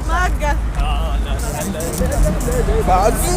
Maga. Bazu.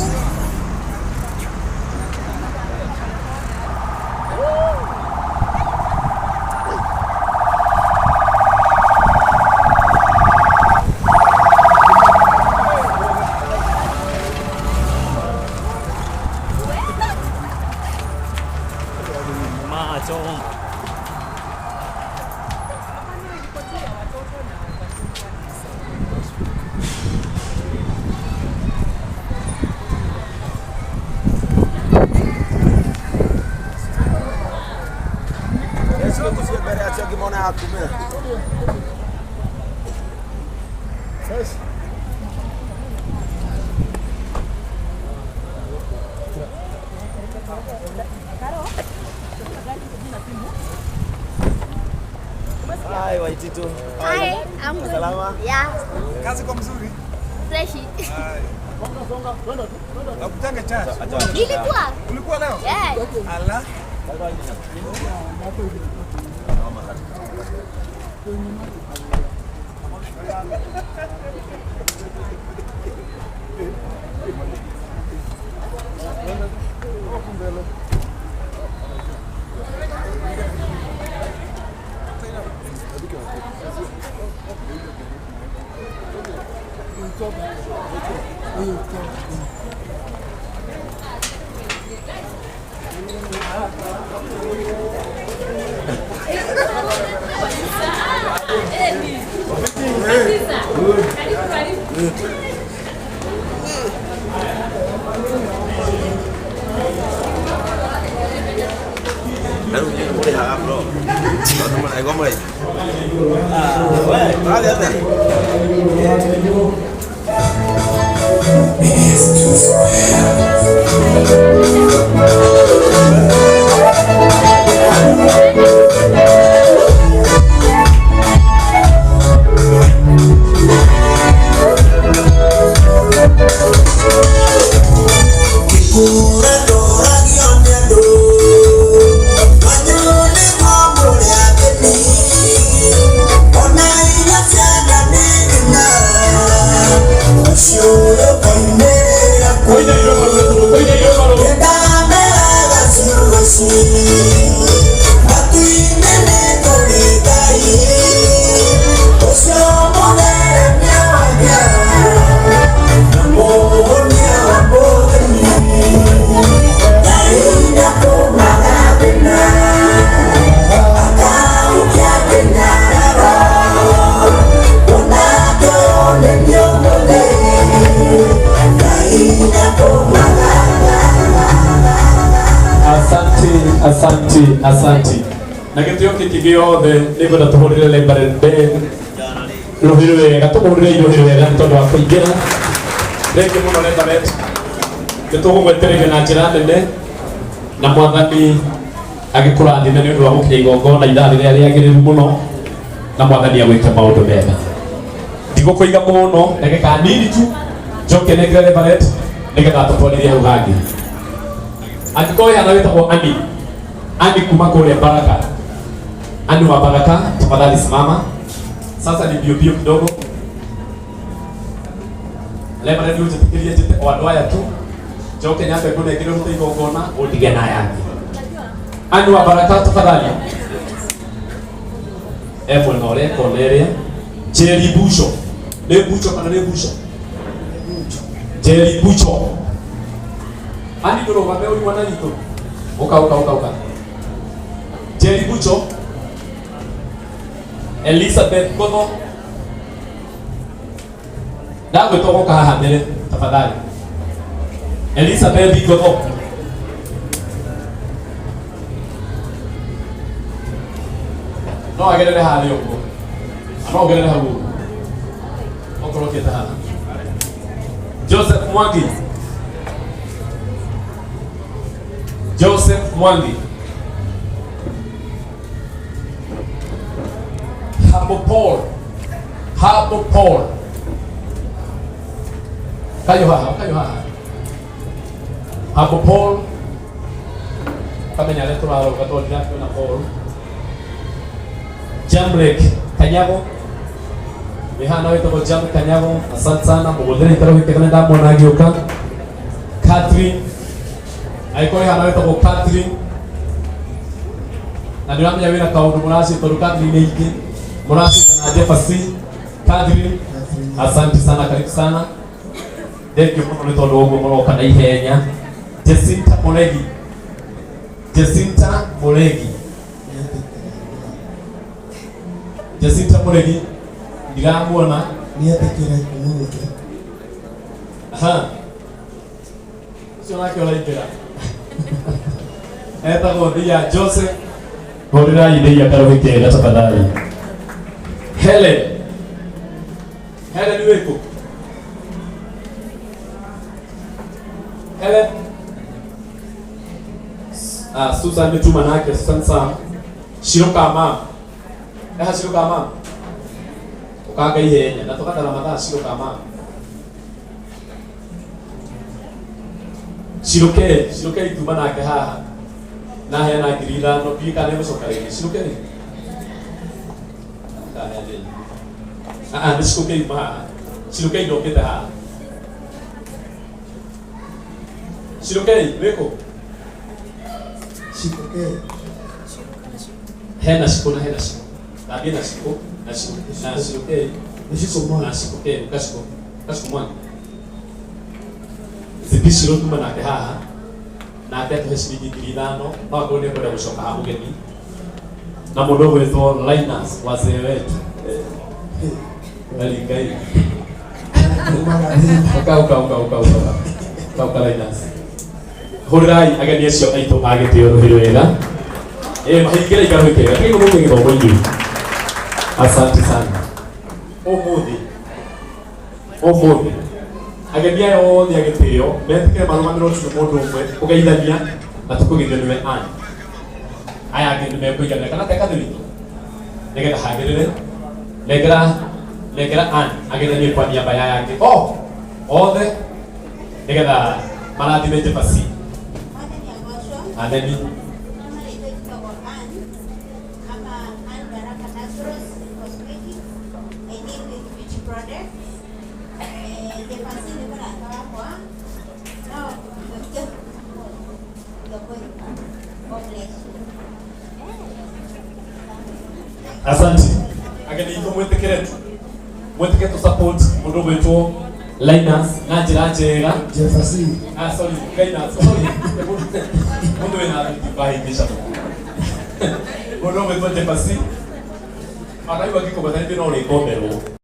Hai Waitito. Hai, I'm good. Salama? Yeah. Kazi kwa mzuri. Fresh. Nakutanga chacha. Nilikuwa. Ulikuwa leo? Yeah. Ala. Aduh, ini boleh harap bro. Kalau teman aku boleh. Weh, mana lihat dah? Asante. Na gitio kigiyothe nigwenda tuhurire Library Ben ruhire wega tuhurire iruhire wega tondu wa kuingira reke muno Library gitugugwetereire na njira nene na mwathani agikurathime ni undu wa gukinya igongona ithaa riria riagiriru muno na mwathani agwike maundu mega ndigukuiga muno ndagika nini tu njoke negere Library nigetha tutwarithie hau hangi angikoya na wetagwo Ani kuma kule Baraka. Ani wa Baraka, tafadhali simama. Sasa ni bio kidogo. Lema ndio utafikiria jete kwa ndoa tu. Joke nyaka kuna kile mtu iko ngona utige na yake. Ani wa Baraka tafadhali. Epo ngore koleria. Jerry Busho. Le Busho kana le Busho. Jerry Busho. Ani ndio wame uli mwana nito. Uka. Jerry Bucho, Elizabeth Kono, Dago toko kaha mbele tafadhali. Elizabeth Kono, no agerere hali yoko, ama agerere hagu, okoro kita hali. Joseph Mwangi. Habo Paul. Kayo ha. Habo Paul. Kami nyale turaro katolika na Paul. Jambrek Kanyago. Mihana wetu kwa Jam Kanyago, asante sana. Mugudhiri karo hikekana damu na agioka. Catherine. Aiko hana wetu kwa Catherine. Na niramya wina kaundu murasi toru Catherine iki. Murasi na Jefferson. Catherine. Asante sana, karibu sana. Thank you for the logo moroka na ihenya. Jacinta Molegi. Jacinta Molegi. Jacinta Molegi. Ndiramwona niatekera kumuruke. Aha. Sio nake olaitera. Eta godia Joseph. Gorira ide ya karo wikega tafadhali. Helen. Helen weko. Helen. Susan metuma nake Susan Shiroka mama. Shiroka mama. Ukaga ihenya natoka Ramadhani Shiroka mama. Shiroke ituma nake haha. Na hena girira no pika ne musokarege Shiroke. Shiroke ma. Shiroke doketa haha. Shiroke weko. Shikoke. Hena shiko. Tabia na shiko. Na Shiroke. Na shikoke. Kashiko mwana. Zibishiro tuma nake haha. Na ate tuheshimiki girithano. Wako ni kwenda gushoka hapo geni. Na mundu wetho Linus wazee wetu. Ngai. Uka Linus. Horai agani acio aitu agitio ruhiru wega. Mahingire ikaro ikega. Kiko mungu ngithomo ingi. Asante sana. Umuthi. Ageni ayo othe agitio metike marumaniro cio mundu umwe ugeithania na tukugithaniwe ani. Aya ageni mekuigana kana teka thirito. Nigetha hagirire. Negera ani agithanie kwa niaba yake. Othe nigetha marathime Jefferson. Adeni. Asante. Ageni iko mwetekere tu support mundu wetu Linus na njira njega Jefferson. Sorry, Linus. Sorry. Mundu wena bahingisha. Mundu wetu Jefferson. Anaiwa kiko batani no le komero.